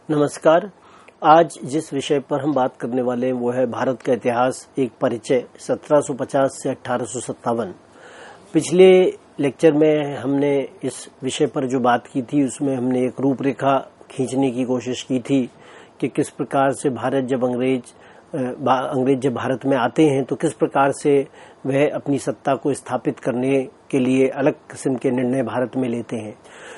नमस्कार। आज जिस विषय पर हम बात करने वाले हैं वो है भारत का इतिहास, एक परिचय 1750 से 1857। पिछले लेक्चर में हमने इस विषय पर जो बात की थी उसमें हमने एक रूपरेखा खींचने की कोशिश की थी कि किस प्रकार से अंग्रेज जब भारत में आते हैं तो किस प्रकार से वह अपनी सत्ता को स्थापित करने के लिए अलग किस्म के निर्णय भारत में लेते हैं।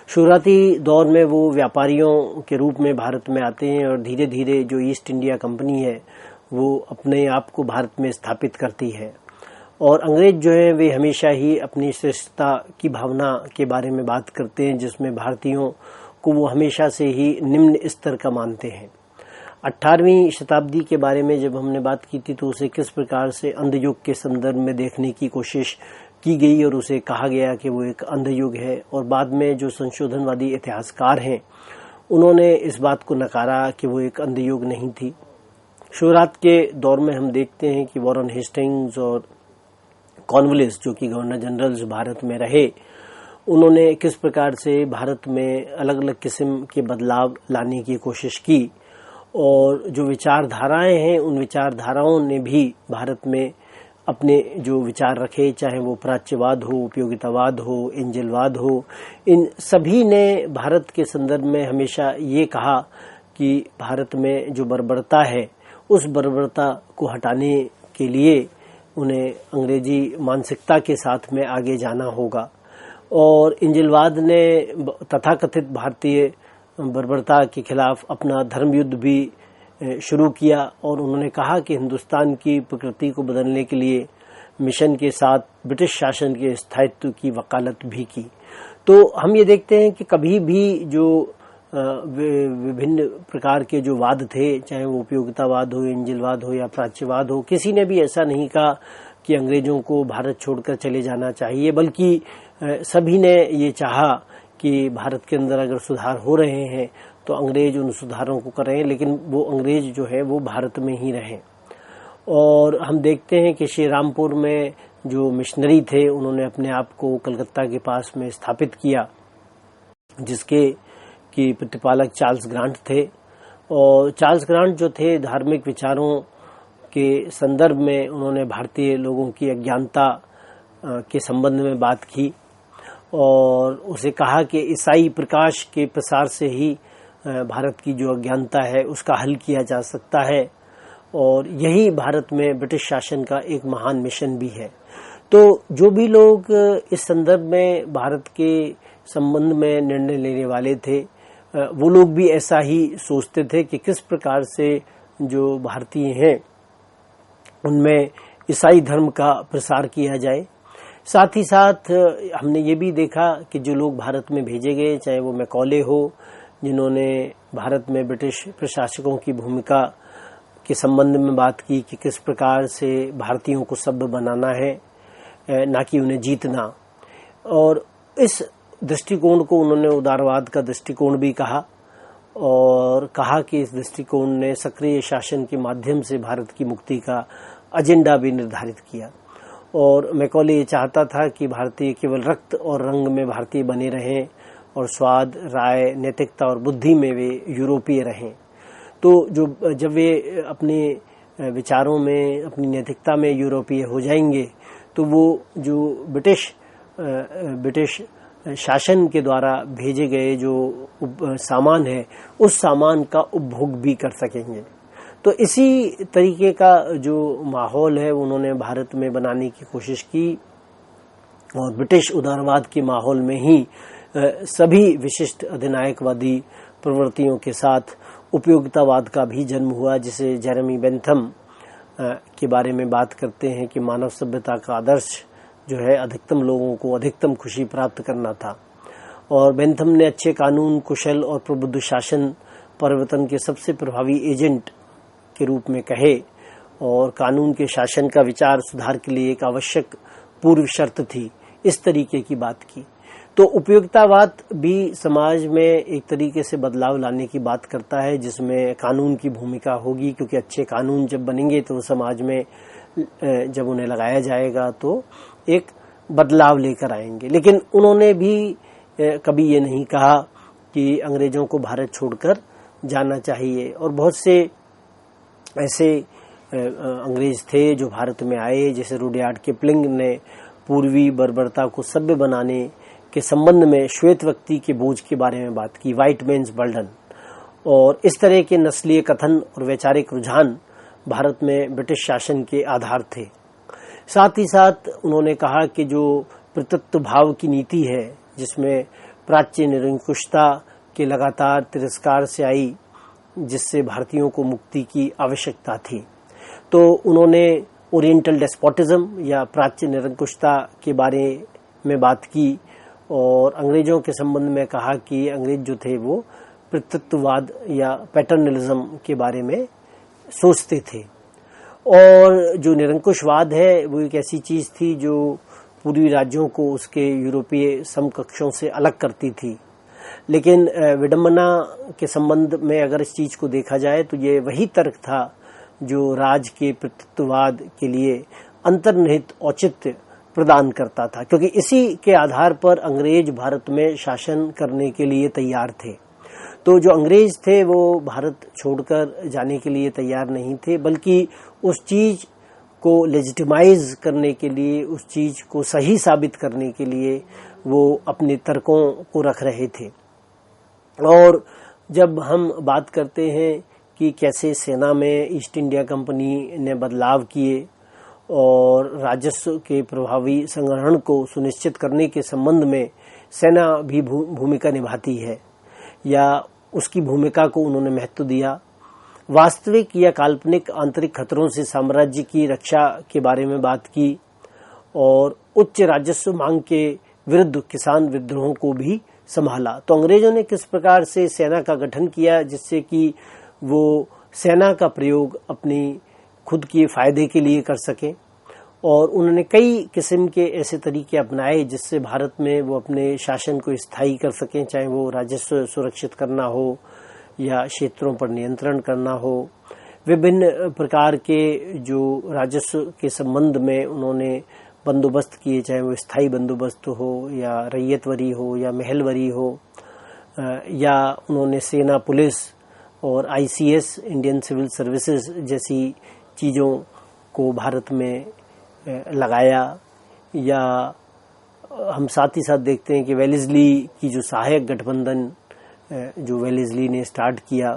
शुरुआती दौर में वो व्यापारियों के रूप में भारत में आते हैं और धीरे धीरे जो ईस्ट इंडिया कंपनी है वो अपने आप को भारत में स्थापित करती है। और अंग्रेज जो है वे हमेशा ही अपनी श्रेष्ठता की भावना के बारे में बात करते हैं, जिसमें भारतीयों को वो हमेशा से ही निम्न स्तर का मानते हैं। 18वीं शताब्दी के बारे में जब हमने बात की थी तो उसे किस प्रकार से अंधयुग के संदर्भ में देखने की कोशिश की गई और उसे कहा गया कि वो एक अंधयुग है। और बाद में जो संशोधनवादी इतिहासकार हैं उन्होंने इस बात को नकारा कि वो एक अंधयुग नहीं थी। शुरुआत के दौर में हम देखते हैं कि वॉरेन हेस्टिंग्स और कॉर्नवालिस जो कि गवर्नर जनरल भारत में रहे, उन्होंने किस प्रकार से भारत में अलग अलग किस्म के बदलाव लाने की कोशिश की और जो विचारधाराएं हैं उन विचारधाराओं ने भी भारत में अपने जो विचार रखे, चाहे वो प्राच्यवाद हो, उपयोगितावाद हो, एंजलवाद हो, इन सभी ने भारत के संदर्भ में हमेशा ये कहा कि भारत में जो बर्बरता है उस बर्बरता को हटाने के लिए उन्हें अंग्रेजी मानसिकता के साथ में आगे जाना होगा। और एंजलवाद ने तथाकथित भारतीय बर्बरता के खिलाफ अपना धर्म युद्ध भी शुरू किया और उन्होंने कहा कि हिंदुस्तान की प्रकृति को बदलने के लिए मिशन के साथ ब्रिटिश शासन के स्थायित्व की वकालत भी की। तो हम ये देखते हैं कि कभी भी जो विभिन्न प्रकार के जो वाद थे, चाहे वो उपयोगितावाद हो, एंजलवाद हो या प्राच्यवाद हो, किसी ने भी ऐसा नहीं कहा कि अंग्रेजों को भारत छोड़कर चले जाना चाहिए, बल्कि सभी ने ये चाहा कि भारत के अंदर अगर सुधार हो रहे हैं तो अंग्रेज उन सुधारों को करें, लेकिन वो अंग्रेज जो है वो भारत में ही रहें। और हम देखते हैं कि श्री रामपुर में जो मिशनरी थे उन्होंने अपने आप को कलकत्ता के पास में स्थापित किया, जिसके की प्रतिपालक चार्ल्स ग्रांट थे। और चार्ल्स ग्रांट जो थे धार्मिक विचारों के संदर्भ में उन्होंने भारतीय लोगों की अज्ञानता के संबंध में बात की और उसे कहा कि ईसाई प्रकाश के प्रसार से ही भारत की जो अज्ञानता है उसका हल किया जा सकता है और यही भारत में ब्रिटिश शासन का एक महान मिशन भी है। तो जो भी लोग इस संदर्भ में भारत के संबंध में निर्णय लेने वाले थे वो लोग भी ऐसा ही सोचते थे कि किस प्रकार से जो भारतीय हैं उनमें ईसाई धर्म का प्रसार किया जाए। साथ ही साथ हमने ये भी देखा कि जो लोग भारत में भेजे गए, चाहे वो मैकॉले हो जिन्होंने भारत में ब्रिटिश प्रशासकों की भूमिका के संबंध में बात की कि किस प्रकार से भारतीयों को सभ्य बनाना है, ना कि उन्हें जीतना, और इस दृष्टिकोण को उन्होंने उदारवाद का दृष्टिकोण भी कहा और कहा कि इस दृष्टिकोण ने सक्रिय शासन के माध्यम से भारत की मुक्ति का एजेंडा भी निर्धारित किया। और मैकॉले ये चाहता था कि भारतीय केवल रक्त और रंग में भारतीय बने रहें और स्वाद, राय, नैतिकता और बुद्धि में वे यूरोपीय रहें। तो जब वे अपने विचारों में, अपनी नैतिकता में यूरोपीय हो जाएंगे तो वो जो ब्रिटिश शासन के द्वारा भेजे गए जो सामान है उस सामान का उपभोग भी कर सकेंगे। तो इसी तरीके का जो माहौल है उन्होंने भारत में बनाने की कोशिश की और ब्रिटिश उदारवाद के माहौल में ही सभी विशिष्ट अधिनायकवादी प्रवृत्तियों के साथ उपयोगितावाद का भी जन्म हुआ, जिसे जेरेमी बेंथम के बारे में बात करते हैं कि मानव सभ्यता का आदर्श जो है अधिकतम लोगों को अधिकतम खुशी प्राप्त करना था। और बेंथम ने अच्छे कानून, कुशल और प्रबुद्ध शासन परिवर्तन के सबसे प्रभावी एजेंट के रूप में कहे और कानून के शासन का विचार सुधार के लिए एक आवश्यक पूर्व शर्त थी, इस तरीके की बात की। तो उपयोगितावाद भी समाज में एक तरीके से बदलाव लाने की बात करता है जिसमें कानून की भूमिका होगी, क्योंकि अच्छे कानून जब बनेंगे तो समाज में जब उन्हें लगाया जाएगा तो एक बदलाव लेकर आएंगे। लेकिन उन्होंने भी कभी ये नहीं कहा कि अंग्रेजों को भारत छोड़कर जाना चाहिए। और बहुत से ऐसे अंग्रेज थे जो भारत में आए, जैसे रुडयार्ड किपलिंग ने पूर्वी बर्बरता को सभ्य बनाने के संबंध में श्वेत व्यक्ति के बोझ के बारे में बात की, व्हाइट मैन्स बर्डन। और इस तरह के नस्लीय कथन और वैचारिक रुझान भारत में ब्रिटिश शासन के आधार थे। साथ ही साथ उन्होंने कहा कि जो प्रतत्व भाव की नीति है, जिसमें प्राच्य निरंकुशता के लगातार तिरस्कार से आई, जिससे भारतीयों को मुक्ति की आवश्यकता थी, तो उन्होंने ओरिएंटल डेस्पोटिज्म या प्राच्य निरंकुशता के बारे में बात की और अंग्रेजों के संबंध में कहा कि अंग्रेज जो थे वो प्रतत्ववाद या पैटर्नलिज्म के बारे में सोचते थे। और जो निरंकुशवाद है वो एक ऐसी चीज थी जो पूर्वी राज्यों को उसके यूरोपीय समकक्षों से अलग करती थी। लेकिन विडंबना के संबंध में अगर इस चीज को देखा जाए तो ये वही तर्क था जो राज के प्रतत्ववाद के लिए अंतर्निहित औचित्य प्रदान करता था, क्योंकि इसी के आधार पर अंग्रेज भारत में शासन करने के लिए तैयार थे। तो जो अंग्रेज थे वो भारत छोड़कर जाने के लिए तैयार नहीं थे, बल्कि उस चीज को लेजिटिमाइज करने के लिए, उस चीज को सही साबित करने के लिए वो अपने तर्कों को रख रहे थे। और जब हम बात करते हैं कि कैसे सेना में ईस्ट इंडिया कंपनी ने बदलाव किए और राजस्व के प्रभावी संग्रहण को सुनिश्चित करने के संबंध में सेना भी भूमिका निभाती है, या उसकी भूमिका को उन्होंने महत्व दिया। वास्तविक या काल्पनिक आंतरिक खतरों से साम्राज्य की रक्षा के बारे में बात की और उच्च राजस्व मांग के विरुद्ध किसान विद्रोहों को भी संभाला। तो अंग्रेजों ने किस प्रकार से सेना का गठन किया जिससे कि वो सेना का प्रयोग अपनी खुद के फायदे के लिए कर सके, और उन्होंने कई किस्म के ऐसे तरीके अपनाए जिससे भारत में वो अपने शासन को स्थायी कर सकें, चाहे वो राजस्व सुरक्षित करना हो या क्षेत्रों पर नियंत्रण करना हो। विभिन्न प्रकार के जो राजस्व के संबंध में उन्होंने बंदोबस्त किए, चाहे वो स्थायी बंदोबस्त हो या रैयतवरी हो या महलवरी हो, या उन्होंने सेना, पुलिस और ICS इंडियन सिविल सर्विसेज जैसी चीज़ों को भारत में लगाया। या हम साथ ही साथ देखते हैं कि वेलेस्ली की जो सहायक गठबंधन जो वेलेस्ली ने स्टार्ट किया,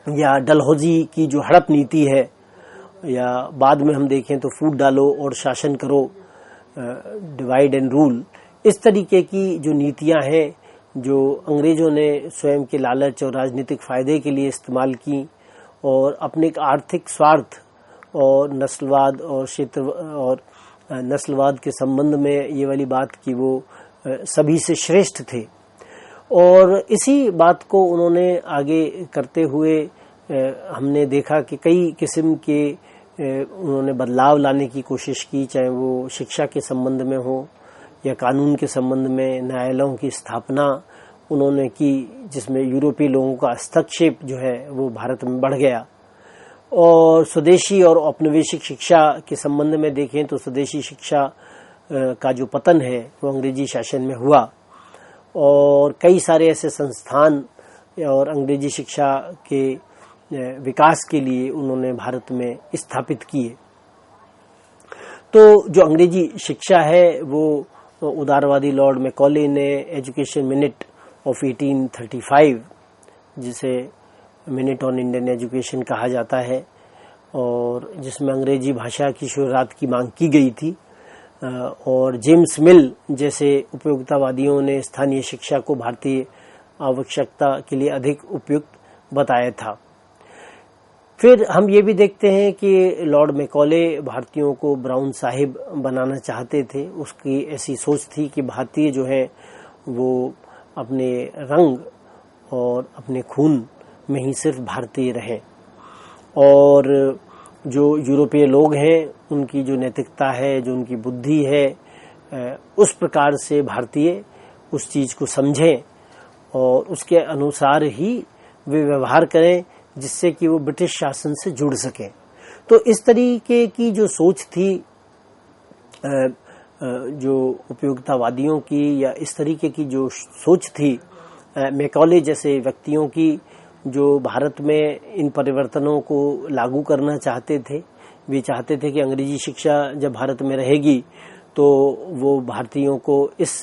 या डलहौजी की जो हड़प नीति है, या बाद में हम देखें तो फूट डालो और शासन करो, डिवाइड एंड रूल, इस तरीके की जो नीतियां हैं जो अंग्रेजों ने स्वयं के लालच और राजनीतिक फायदे के लिए इस्तेमाल की, और अपने आर्थिक स्वार्थ और नस्लवाद और क्षेत्र और नस्लवाद के संबंध में ये वाली बात की वो सभी से श्रेष्ठ थे। और इसी बात को उन्होंने आगे करते हुए हमने देखा कि कई किस्म के उन्होंने बदलाव लाने की कोशिश की, चाहे वो शिक्षा के संबंध में हो या कानून के संबंध में। न्यायालयों की स्थापना उन्होंने की जिसमें यूरोपीय लोगों का हस्तक्षेप जो है वो भारत में बढ़ गया। और स्वदेशी और औपनिवेशिक शिक्षा के संबंध में देखें तो स्वदेशी शिक्षा का जो पतन है वो अंग्रेजी शासन में हुआ, और कई सारे ऐसे संस्थान और अंग्रेजी शिक्षा के विकास के लिए उन्होंने भारत में स्थापित किए। तो जो अंग्रेजी शिक्षा है वो उदारवादी लॉर्ड मैकॉले ने एजुकेशन मिनट ऑफ 1835, जिसे मिनट ऑन इंडियन एजुकेशन कहा जाता है, और जिसमें अंग्रेजी भाषा की शुरुआत की मांग की गई थी, और जेम्स मिल जैसे उपयोगितावादियों ने स्थानीय शिक्षा को भारतीय आवश्यकता के लिए अधिक उपयुक्त बताया था। फिर हम ये भी देखते हैं कि लॉर्ड मैकॉले भारतीयों को ब्राउन साहिब बनाना चाहते थे। उसकी ऐसी सोच थी कि भारतीय जो है वो अपने रंग और अपने खून में ही सिर्फ भारतीय रहें, और जो यूरोपीय लोग हैं उनकी जो नैतिकता है, जो उनकी बुद्धि है, उस प्रकार से भारतीय उस चीज़ को समझें और उसके अनुसार ही वे व्यवहार करें जिससे कि वो ब्रिटिश शासन से जुड़ सकें। तो इस तरीके की जो सोच थी जो उपयोगितावादियों की, या इस तरीके की जो सोच थी मैकॉले जैसे व्यक्तियों की, जो भारत में इन परिवर्तनों को लागू करना चाहते थे। वे चाहते थे कि अंग्रेजी शिक्षा जब भारत में रहेगी तो वो भारतीयों को इस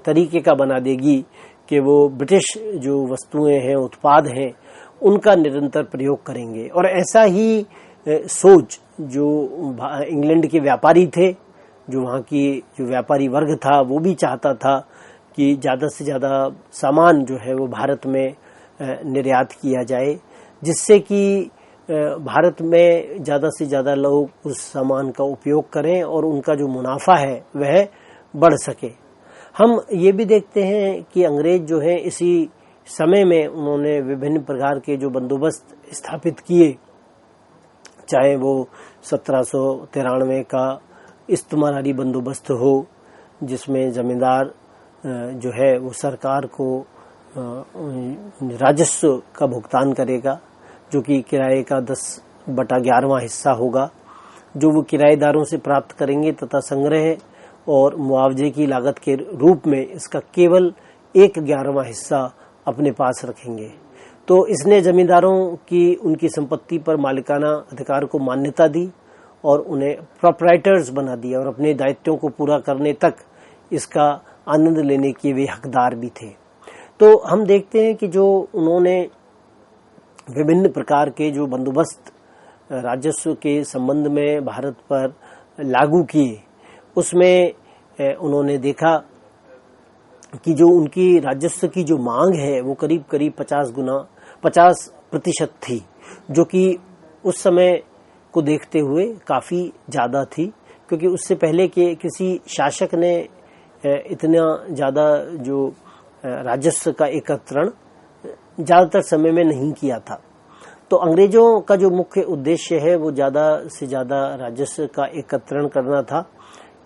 तरीके का बना देगी कि वो ब्रिटिश जो वस्तुएं हैं, उत्पाद हैं, उनका निरंतर प्रयोग करेंगे। और ऐसा ही सोच जो इंग्लैंड के व्यापारी थे, जो वहाँ की जो व्यापारी वर्ग था, वो भी चाहता था कि ज़्यादा से ज़्यादा सामान जो है वो भारत में निर्यात किया जाए, जिससे कि भारत में ज़्यादा से ज़्यादा लोग उस सामान का उपयोग करें और उनका जो मुनाफा है वह बढ़ सके। हम ये भी देखते हैं कि अंग्रेज जो है इसी समय में उन्होंने विभिन्न प्रकार के जो बंदोबस्त स्थापित किए, चाहे वो 1793 का इस्तेमारी बंदोबस्त हो, जिसमें जमींदार जो है वो सरकार को राजस्व का भुगतान करेगा, जो कि किराए का 10/11वां हिस्सा होगा, जो वो किराएदारों से प्राप्त करेंगे, तथा संग्रह और मुआवजे की लागत के रूप में इसका केवल 1/11वां हिस्सा अपने पास रखेंगे। तो इसने जमींदारों की उनकी संपत्ति पर मालिकाना अधिकार को मान्यता दी और उन्हें प्रोप्राइटर्स बना दिया, और अपने दायित्वों को पूरा करने तक इसका आनंद लेने के वे हकदार भी थे। तो हम देखते हैं कि जो उन्होंने विभिन्न प्रकार के जो बंदोबस्त राजस्व के संबंध में भारत पर लागू किए, उसमें उन्होंने देखा कि जो उनकी राजस्व की जो मांग है वो करीब करीब 50% थी, जो कि उस समय को देखते हुए काफ़ी ज़्यादा थी, क्योंकि उससे पहले के किसी शासक ने इतना ज़्यादा जो राजस्व का एकत्रण ज़्यादातर समय में नहीं किया था। तो अंग्रेजों का जो मुख्य उद्देश्य है वो ज़्यादा से ज़्यादा राजस्व का एकत्रण करना था,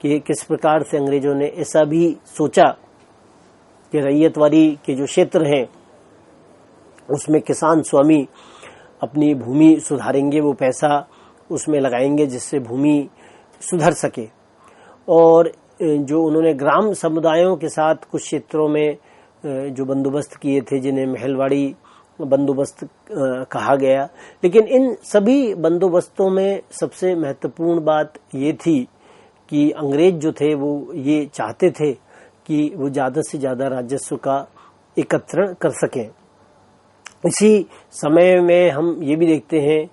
कि किस प्रकार से अंग्रेजों ने ऐसा भी सोचा कि रैयतवारी के जो क्षेत्र हैं उसमें किसान स्वामी अपनी भूमि सुधारेंगे, वो पैसा उसमें लगाएंगे जिससे भूमि सुधर सके। और जो उन्होंने ग्राम समुदायों के साथ कुछ क्षेत्रों में जो बंदोबस्त किए थे, जिन्हें महलवाड़ी बंदोबस्त कहा गया, लेकिन इन सभी बंदोबस्तों में सबसे महत्वपूर्ण बात ये थी कि अंग्रेज जो थे वो ये चाहते थे कि वो ज़्यादा से ज़्यादा राजस्व का एकत्रण कर सकें। इसी समय में हम ये भी देखते हैं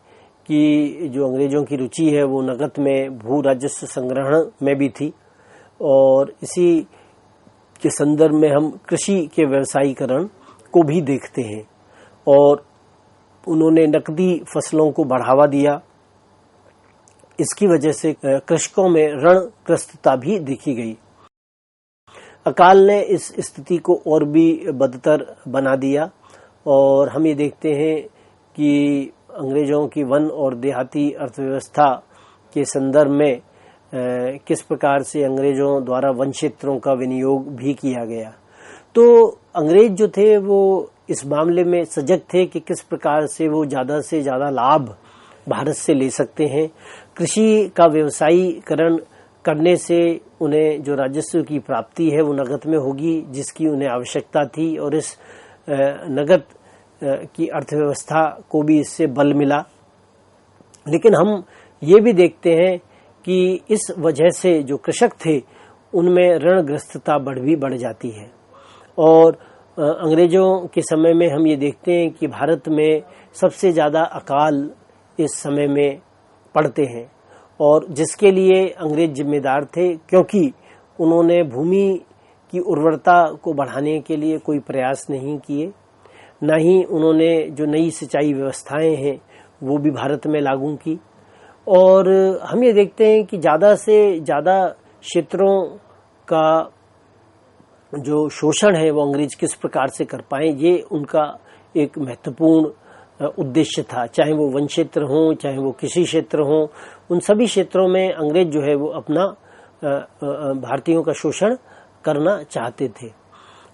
कि जो अंग्रेजों की रुचि है वो नकद में भू राजस्व संग्रहण में भी थी, और इसी के संदर्भ में हम कृषि के व्यवसायीकरण को भी देखते हैं, और उन्होंने नकदी फसलों को बढ़ावा दिया। इसकी वजह से कृषकों में ऋणग्रस्तता भी देखी गई। अकाल ने इस स्थिति को और भी बदतर बना दिया, और हम ये देखते हैं कि अंग्रेजों की वन और देहाती अर्थव्यवस्था के संदर्भ में किस प्रकार से अंग्रेजों द्वारा वन क्षेत्रों का विनियोग भी किया गया। तो अंग्रेज जो थे वो इस मामले में सजग थे कि किस प्रकार से वो ज़्यादा से ज़्यादा लाभ भारत से ले सकते हैं। कृषि का व्यवसायीकरण करने से उन्हें जो राजस्व की प्राप्ति है वो नकद में होगी, जिसकी उन्हें आवश्यकता थी, और इस नकद की अर्थव्यवस्था को भी इससे बल मिला। लेकिन हम ये भी देखते हैं कि इस वजह से जो कृषक थे उनमें ऋणग्रस्तता बढ़ जाती है। और अंग्रेजों के समय में हम ये देखते हैं कि भारत में सबसे ज़्यादा अकाल इस समय में पड़ते हैं, और जिसके लिए अंग्रेज जिम्मेदार थे, क्योंकि उन्होंने भूमि की उर्वरता को बढ़ाने के लिए कोई प्रयास नहीं किए, न ही उन्होंने जो नई सिंचाई व्यवस्थाएं हैं वो भी भारत में लागू की। और हम ये देखते हैं कि ज़्यादा से ज़्यादा क्षेत्रों का जो शोषण है वो अंग्रेज किस प्रकार से कर पाएं, ये उनका एक महत्वपूर्ण उद्देश्य था। चाहे वो वन क्षेत्र हों, चाहे वो कृषि क्षेत्र हों, उन सभी क्षेत्रों में अंग्रेज जो है वो अपना भारतीयों का शोषण करना चाहते थे।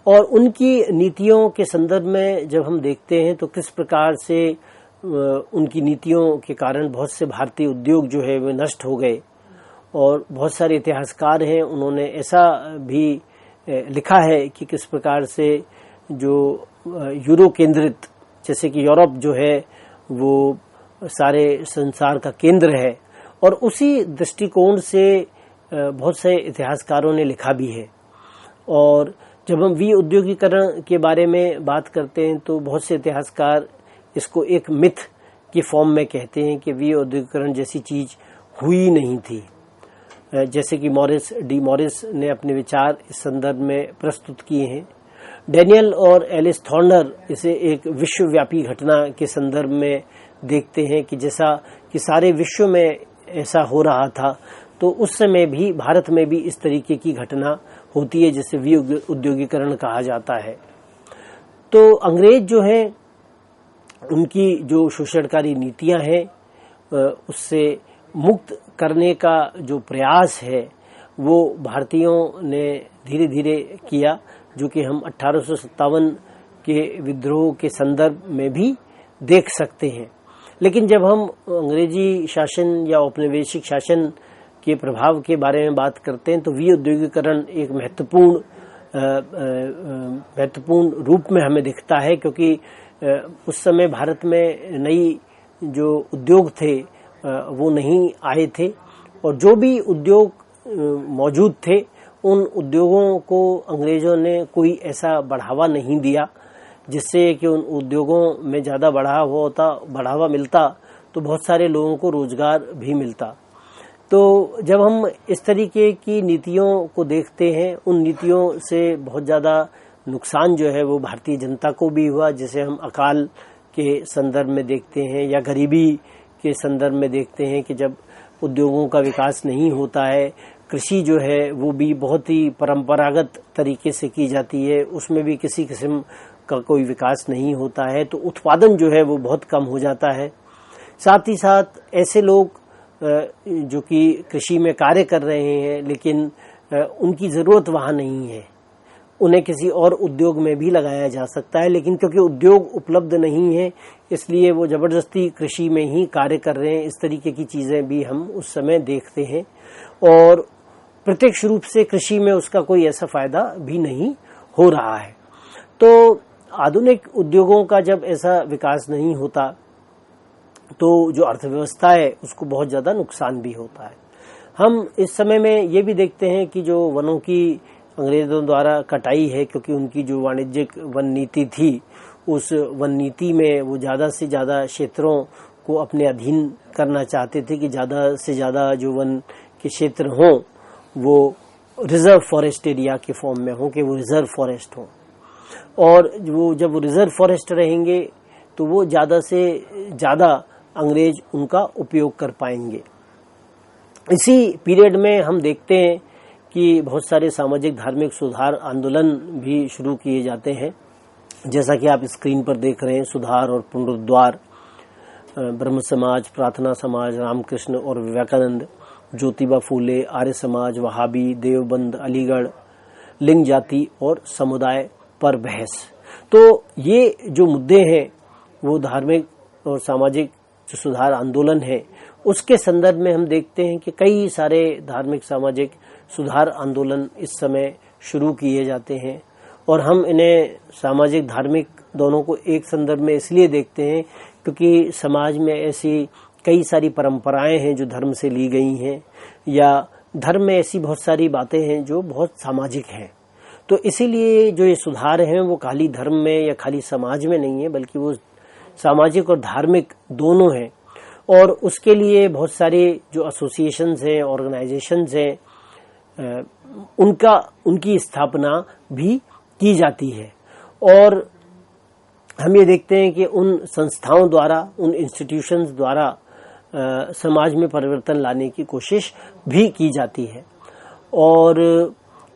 और उनकी नीतियों के संदर्भ में जब हम देखते हैं तो किस प्रकार से उनकी नीतियों के कारण बहुत से भारतीय उद्योग जो है वे नष्ट हो गए। और बहुत सारे इतिहासकार हैं, उन्होंने ऐसा भी लिखा है कि किस प्रकार से जो यूरो केंद्रित जैसे कि यूरोप जो है वो सारे संसार का केंद्र है, और उसी दृष्टिकोण से बहुत से इतिहासकारों ने लिखा भी है। और जब हम विउद्योगीकरण के बारे में बात करते हैं तो बहुत से इतिहासकार इसको एक मिथ की फॉर्म में कहते हैं कि विउद्योगीकरण जैसी चीज हुई नहीं थी। जैसे कि मॉरिस ने अपने विचार इस संदर्भ में प्रस्तुत किए हैं। डैनियल और एलिस थॉर्नर इसे एक विश्वव्यापी घटना के संदर्भ में देखते हैं कि जैसा कि सारे विश्व में ऐसा हो रहा था, तो उस समय भी भारत में भी इस तरीके की घटना होती है जिसे विउद्योगीकरण कहा जाता है। तो अंग्रेज जो है, उनकी जो शोषणकारी नीतियां हैं उससे मुक्त करने का जो प्रयास है वो भारतीयों ने धीरे धीरे किया, जो कि हम 1857 के विद्रोह के संदर्भ में भी देख सकते हैं। लेकिन जब हम अंग्रेजी शासन या औपनिवेशिक शासन के प्रभाव के बारे में बात करते हैं तो विउद्योगीकरण एक महत्वपूर्ण रूप में हमें दिखता है, क्योंकि उस समय भारत में नई जो उद्योग थे वो नहीं आए थे, और जो भी उद्योग मौजूद थे उन उद्योगों को अंग्रेजों ने कोई ऐसा बढ़ावा नहीं दिया जिससे कि उन उद्योगों में ज़्यादा बढ़ावा मिलता तो बहुत सारे लोगों को रोजगार भी मिलता। तो जब हम इस तरीके की नीतियों को देखते हैं, उन नीतियों से बहुत ज़्यादा नुकसान जो है वो भारतीय जनता को भी हुआ, जिसे हम अकाल के संदर्भ में देखते हैं या गरीबी के संदर्भ में देखते हैं कि जब उद्योगों का विकास नहीं होता है, कृषि जो है वो भी बहुत ही परंपरागत तरीके से की जाती है, उसमें भी किसी किस्म का कोई विकास नहीं होता है, तो उत्पादन जो है वो बहुत कम हो जाता है। साथ ही साथ ऐसे लोग जो कि कृषि में कार्य कर रहे हैं लेकिन उनकी ज़रूरत वहाँ नहीं है, उन्हें किसी और उद्योग में भी लगाया जा सकता है, लेकिन क्योंकि उद्योग उपलब्ध नहीं है इसलिए वो ज़बरदस्ती कृषि में ही कार्य कर रहे हैं। इस तरीके की चीज़ें भी हम उस समय देखते हैं, और प्रत्यक्ष रूप से कृषि में उसका कोई ऐसा फायदा भी नहीं हो रहा है। तो आधुनिक उद्योगों का जब ऐसा विकास नहीं होता तो जो अर्थव्यवस्था है उसको बहुत ज़्यादा नुकसान भी होता है। हम इस समय में ये भी देखते हैं कि जो वनों की अंग्रेजों द्वारा कटाई है, क्योंकि उनकी जो वाणिज्यिक वन नीति थी, उस वन नीति में वो ज़्यादा से ज़्यादा क्षेत्रों को अपने अधीन करना चाहते थे कि ज़्यादा से ज़्यादा जो वन के क्षेत्र हों वो रिजर्व फॉरेस्ट एरिया के फॉर्म में हों, कि वो रिजर्व फॉरेस्ट हों, और वो जब वो रिजर्व फॉरेस्ट रहेंगे तो वो ज़्यादा से ज़्यादा अंग्रेज उनका उपयोग कर पाएंगे। इसी पीरियड में हम देखते हैं कि बहुत सारे सामाजिक धार्मिक सुधार आंदोलन भी शुरू किए जाते हैं, जैसा कि आप स्क्रीन पर देख रहे हैं। सुधार और पुनरुद्धार, ब्रह्म समाज, प्रार्थना समाज, रामकृष्ण और विवेकानंद, ज्योतिबा फूले, आर्य समाज, वहाबी, देवबंद, अलीगढ़, लिंग जाति और समुदाय पर बहस। तो ये जो मुद्दे हैं वो धार्मिक और सामाजिक जो सुधार आंदोलन है उसके संदर्भ में हम देखते हैं कि कई सारे धार्मिक सामाजिक सुधार आंदोलन इस समय शुरू किए जाते हैं, और हम इन्हें सामाजिक धार्मिक दोनों को एक संदर्भ में इसलिए देखते हैं क्योंकि समाज में ऐसी कई सारी परंपराएं हैं जो धर्म से ली गई हैं, या धर्म में ऐसी बहुत सारी बातें हैं जो बहुत सामाजिक हैं। तो इसीलिए जो ये सुधार हैं वो खाली धर्म में या खाली समाज में नहीं है, बल्कि वो सामाजिक और धार्मिक दोनों हैं, और उसके लिए बहुत सारे जो एसोसिएशंस हैं, ऑर्गेनाइजेशंस हैं, उनकी स्थापना भी की जाती है। और हम ये देखते हैं कि उन संस्थाओं द्वारा, उन इंस्टीट्यूशंस द्वारा समाज में परिवर्तन लाने की कोशिश भी की जाती है। और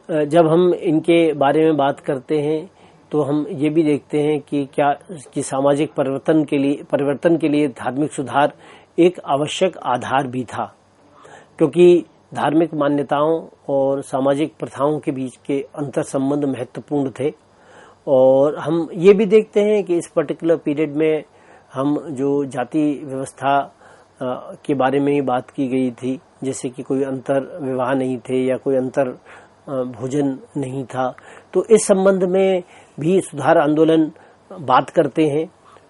जब हम इनके बारे में बात करते हैं तो हम ये भी देखते हैं कि सामाजिक परिवर्तन के लिए धार्मिक सुधार एक आवश्यक आधार भी था, क्योंकि धार्मिक मान्यताओं और सामाजिक प्रथाओं के बीच के अंतर संबंध महत्वपूर्ण थे। और हम ये भी देखते हैं कि इस पर्टिकुलर पीरियड में हम जो जाति व्यवस्था के बारे में ही बात की गई थी, जैसे कि कोई अंतर विवाह नहीं थे या कोई अंतर भोजन नहीं था, तो इस संबंध में भी सुधार आंदोलन बात करते हैं।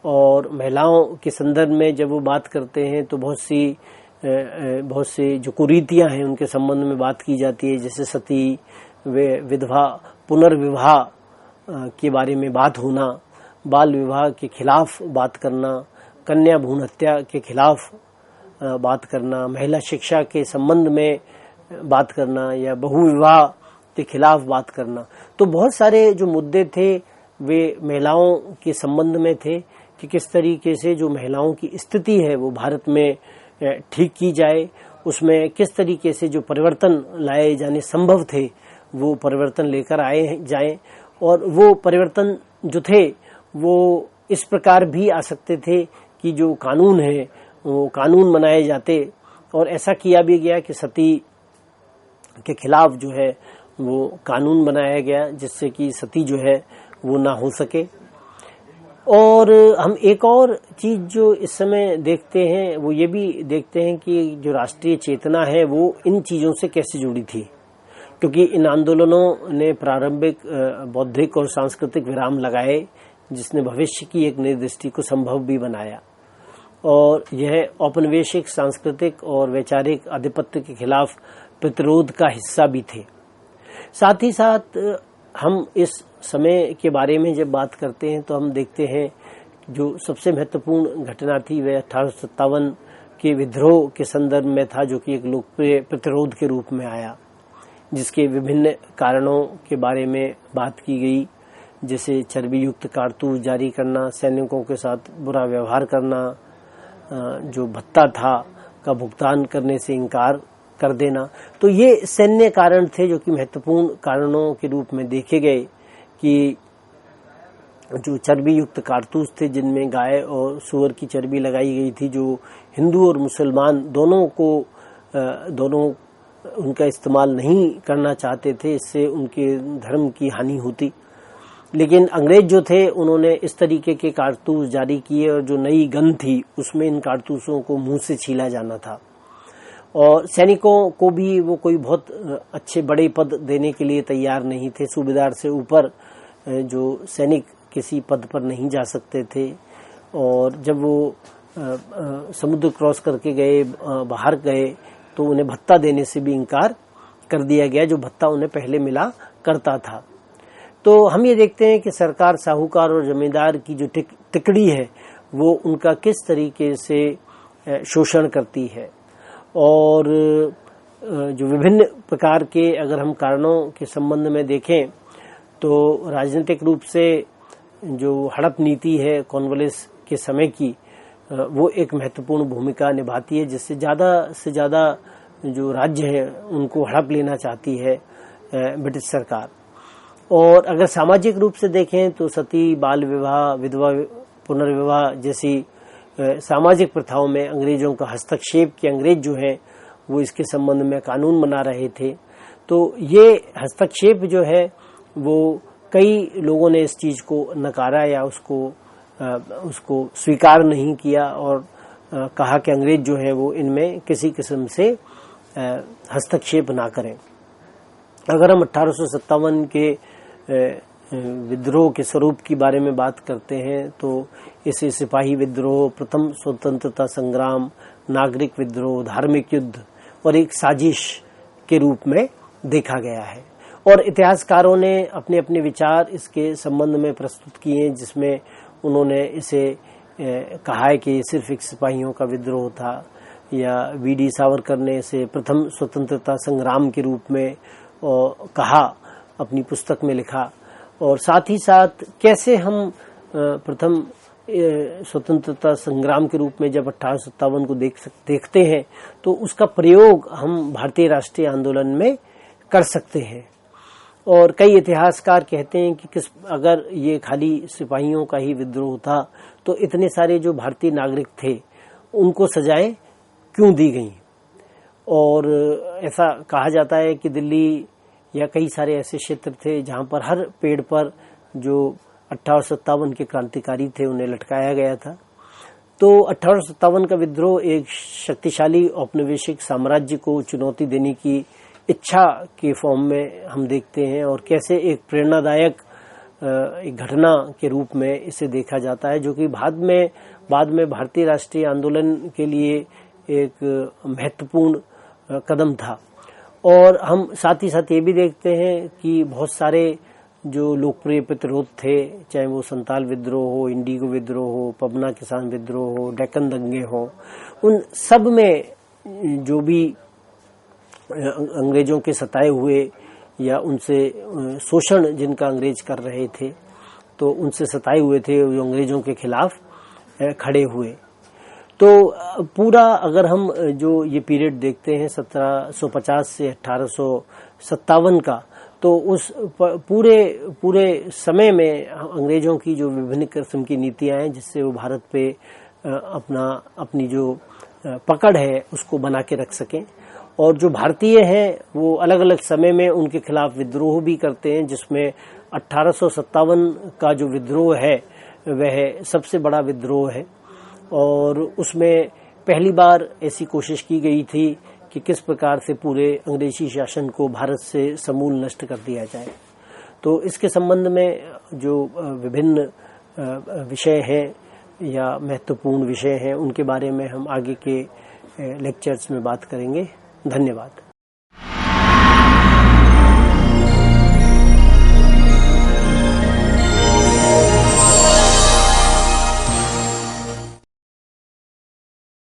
और महिलाओं के संदर्भ में जब वो बात करते हैं तो बहुत सी जो कुरीतियां हैं उनके संबंध में बात की जाती है, जैसे सती, विधवा, पुनर्विवाह के बारे में बात होना, बाल विवाह के खिलाफ बात करना, कन्या भ्रूण हत्या के खिलाफ बात करना, महिला शिक्षा के संबंध में बात करना या बहुविवाह के खिलाफ बात करना। तो बहुत सारे जो मुद्दे थे वे महिलाओं के संबंध में थे कि किस तरीके से जो महिलाओं की स्थिति है वो भारत में ठीक की जाए, उसमें किस तरीके से जो परिवर्तन लाए जाने संभव थे वो परिवर्तन लेकर आए जाएं, और वो परिवर्तन जो थे वो इस प्रकार भी आ सकते थे कि जो कानून है वो कानून बनाए जाते, और ऐसा किया भी गया कि सती के खिलाफ जो है वो कानून बनाया गया जिससे कि सती जो है वो ना हो सके। और हम एक और चीज जो इस समय देखते हैं वो ये भी देखते हैं कि जो राष्ट्रीय चेतना है वो इन चीजों से कैसे जुड़ी थी, क्योंकि इन आंदोलनों ने प्रारंभिक बौद्धिक और सांस्कृतिक विराम लगाए जिसने भविष्य की एक नई दृष्टि को संभव भी बनाया, और यह औपनिवेशिक सांस्कृतिक और वैचारिक आधिपत्य के खिलाफ प्रतिरोध का हिस्सा भी थे। साथ ही साथ हम इस समय के बारे में जब बात करते हैं तो हम देखते हैं जो सबसे महत्वपूर्ण घटना थी वह 1857 के विद्रोह के संदर्भ में था, जो कि एक लोकप्रिय प्रतिरोध के रूप में आया, जिसके विभिन्न कारणों के बारे में बात की गई, जैसे चर्बी युक्त कारतूस जारी करना, सैनिकों के साथ बुरा व्यवहार करना, जो भत्ता था का भुगतान करने से इनकार कर देना। तो ये सैन्य कारण थे जो कि महत्वपूर्ण कारणों के रूप में देखे गए कि जो चर्बी युक्त कारतूस थे जिनमें गाय और सूअर की चर्बी लगाई गई थी, जो हिंदू और मुसलमान दोनों उनका इस्तेमाल नहीं करना चाहते थे, इससे उनके धर्म की हानि होती। लेकिन अंग्रेज जो थे उन्होंने इस तरीके के कारतूस जारी किए, और जो नई गन थी उसमें इन कारतूसों को मुंह से छीला जाना था, और सैनिकों को भी वो कोई बहुत अच्छे बड़े पद देने के लिए तैयार नहीं थे। सूबेदार से ऊपर जो सैनिक किसी पद पर नहीं जा सकते थे, और जब वो समुद्र क्रॉस करके गए, बाहर गए, तो उन्हें भत्ता देने से भी इनकार कर दिया गया जो भत्ता उन्हें पहले मिला करता था। तो हम ये देखते हैं कि सरकार साहूकार और जमींदार की जो तिकड़ी है वो उनका किस तरीके से शोषण करती है, और जो विभिन्न प्रकार के अगर हम कारणों के संबंध में देखें तो राजनीतिक रूप से जो हड़प नीति है कॉर्नवालिस के समय की, वो एक महत्वपूर्ण भूमिका निभाती है, जिससे ज़्यादा से ज़्यादा जो राज्य है उनको हड़प लेना चाहती है ब्रिटिश सरकार। और अगर सामाजिक रूप से देखें तो सती, बाल विवाह, विधवा पुनर्विवाह जैसी सामाजिक प्रथाओं में अंग्रेजों का हस्तक्षेप, कि अंग्रेज जो है वो इसके संबंध में कानून बना रहे थे। तो ये हस्तक्षेप जो है वो कई लोगों ने इस चीज को नकारा या उसको स्वीकार नहीं किया, और कहा कि अंग्रेज जो है वो इनमें किसी किस्म से हस्तक्षेप ना करें। अगर हम 1857 के विद्रोह के स्वरूप के बारे में बात करते हैं तो इसे सिपाही विद्रोह, प्रथम स्वतंत्रता संग्राम, नागरिक विद्रोह, धार्मिक युद्ध और एक साजिश के रूप में देखा गया है। और इतिहासकारों ने अपने अपने विचार इसके संबंध में प्रस्तुत किए हैं, जिसमें उन्होंने इसे कहा है कि सिर्फ एक सिपाहियों का विद्रोह था, या वी.डी. सावरकर ने इसे प्रथम स्वतंत्रता संग्राम के रूप में कहा, अपनी पुस्तक में लिखा। और साथ ही साथ कैसे हम प्रथम स्वतंत्रता संग्राम के रूप में जब 1857 को देखते हैं तो उसका प्रयोग हम भारतीय राष्ट्रीय आंदोलन में कर सकते हैं। और कई इतिहासकार कहते हैं कि अगर ये खाली सिपाहियों का ही विद्रोह था तो इतने सारे जो भारतीय नागरिक थे उनको सजाएं क्यों दी गई। और ऐसा कहा जाता है कि दिल्ली या कई सारे ऐसे क्षेत्र थे जहां पर हर पेड़ पर जो 1857 के क्रांतिकारी थे उन्हें लटकाया गया था। तो 1857 का विद्रोह एक शक्तिशाली औपनिवेशिक साम्राज्य को चुनौती देने की इच्छा के फॉर्म में हम देखते हैं, और कैसे एक प्रेरणादायक एक घटना के रूप में इसे देखा जाता है, जो कि बाद में भारतीय राष्ट्रीय आंदोलन के लिए एक महत्वपूर्ण कदम था। और हम साथ ही साथ ये भी देखते हैं कि बहुत सारे जो लोकप्रिय प्रतिरोध थे, चाहे वो संताल विद्रोह हो, इंडिगो विद्रोह हो, पबना किसान विद्रोह हो, डेक्कन दंगे हो, उन सब में जो भी अंग्रेजों के सताए हुए या उनसे शोषण जिनका अंग्रेज कर रहे थे, तो उनसे सताए हुए थे, जो अंग्रेजों के खिलाफ खड़े हुए। तो पूरा अगर हम जो ये पीरियड देखते हैं 1750 से 1857 का, तो उस पूरे समय में अंग्रेजों की जो विभिन्न किस्म की नीतियां हैं, जिससे वो भारत पे अपनी जो पकड़ है उसको बना के रख सकें, और जो भारतीय हैं वो अलग अलग समय में उनके खिलाफ विद्रोह भी करते हैं, जिसमें 1857 का जो विद्रोह है वह सबसे बड़ा विद्रोह है। और उसमें पहली बार ऐसी कोशिश की गई थी कि किस प्रकार से पूरे अंग्रेजी शासन को भारत से समूल नष्ट कर दिया जाए। तो इसके संबंध में जो विभिन्न विषय हैं या महत्वपूर्ण विषय हैं, उनके बारे में हम आगे के लेक्चर्स में बात करेंगे। धन्यवाद।